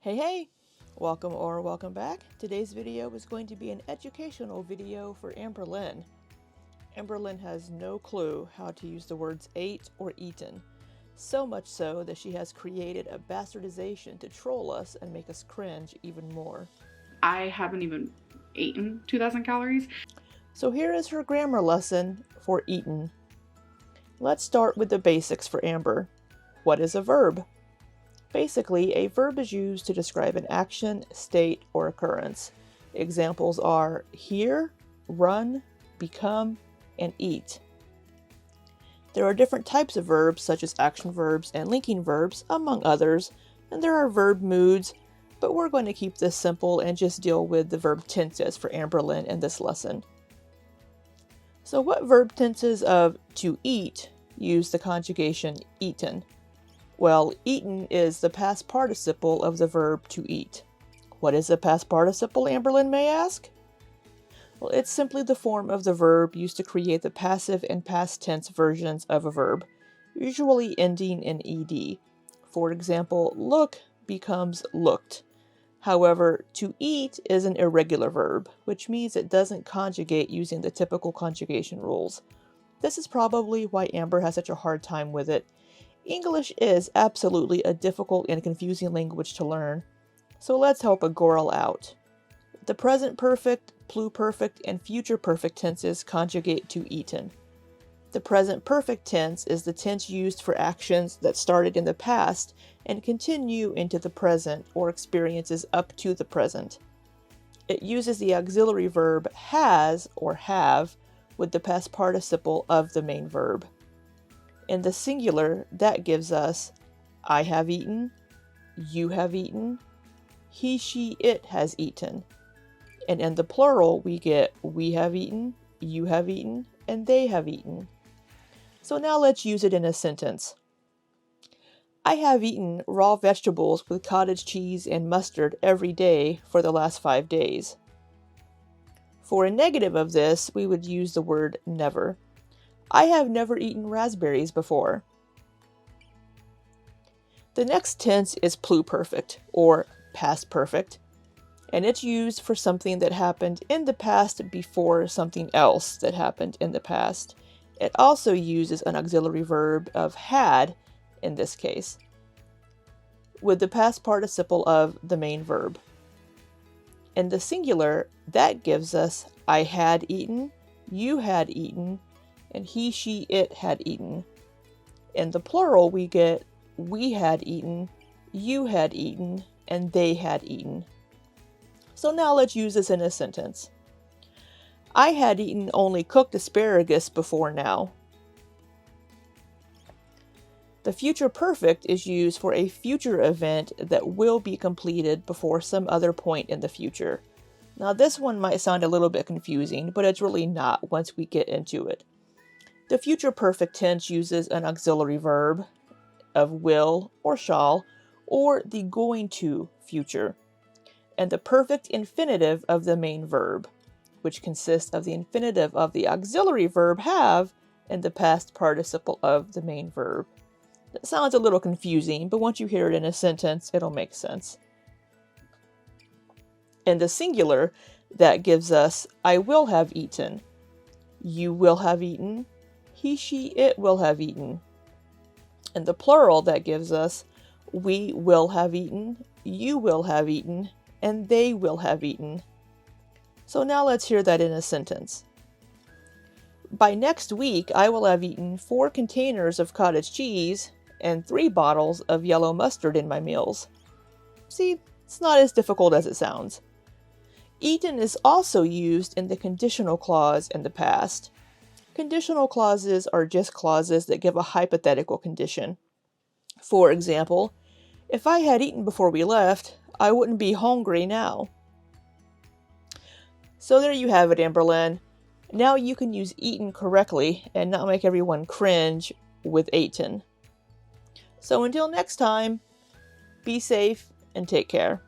Hey, welcome or welcome back. Today's video is going to be an educational video for Amberlynn. Amberlynn has no clue how to use the words ate or eaten, so much so that she has created a bastardization to troll us and make us cringe even more. I haven't even eaten 2,000 calories. So here is her grammar lesson for eaten. Let's start with the basics for Amber. What is a verb? Basically, a verb is used to describe an action, state, or occurrence. Examples are hear, run, become, and eat. There are different types of verbs, such as action verbs and linking verbs, among others, and there are verb moods, but we're going to keep this simple and just deal with the verb tenses for Amberlynn in this lesson. So what verb tenses of to eat use the conjugation eaten? Well, eaten is the past participle of the verb to eat. What is a past participle, Amberlynn may ask? Well, it's simply the form of the verb used to create the passive and past tense versions of a verb, usually ending in ed. For example, look becomes looked. However, to eat is an irregular verb, which means it doesn't conjugate using the typical conjugation rules. This is probably why Amber has such a hard time with it. English is absolutely a difficult and confusing language to learn, so let's help a girl out. The present perfect, pluperfect, and future perfect tenses conjugate to eaten. The present perfect tense is the tense used for actions that started in the past and continue into the present or experiences up to the present. It uses the auxiliary verb has or have with the past participle of the main verb. In the singular, that gives us I have eaten, you have eaten, he, she, it has eaten. And in the plural, we get we have eaten, you have eaten, and they have eaten. So now let's use it in a sentence. I have eaten raw vegetables with cottage cheese and mustard every day for the last 5 days. For a negative of this, we would use the word never. I have never eaten raspberries before. The next tense is pluperfect, or past perfect, and it's used for something that happened in the past before something else that happened in the past. It also uses an auxiliary verb of had, in this case, with the past participle of the main verb. In the singular, that gives us I had eaten, you had eaten, and he, she, it had eaten. In the plural, we get we had eaten, you had eaten, and they had eaten. So now let's use this in a sentence. I had eaten only cooked asparagus before now. The future perfect is used for a future event that will be completed before some other point in the future. Now this one might sound a little bit confusing, but it's really not once we get into it. The future perfect tense uses an auxiliary verb of will or shall, or the going to future, and the perfect infinitive of the main verb, which consists of the infinitive of the auxiliary verb have and the past participle of the main verb. That sounds a little confusing, but once you hear it in a sentence, it'll make sense. In the singular, that gives us I will have eaten, you will have eaten, he, she, it will have eaten. In the plural, that gives us we will have eaten, you will have eaten, and they will have eaten. So now let's hear that in a sentence. By next week, I will have eaten 4 containers of cottage cheese and 3 bottles of yellow mustard in my meals. See, it's not as difficult as it sounds. Eaten is also used in the conditional clause in the past. Conditional clauses are just clauses that give a hypothetical condition. For example, if I had eaten before we left, I wouldn't be hungry now. So there you have it, Amberlynn. Now you can use eaten correctly and not make everyone cringe with eaten. So until next time, be safe and take care.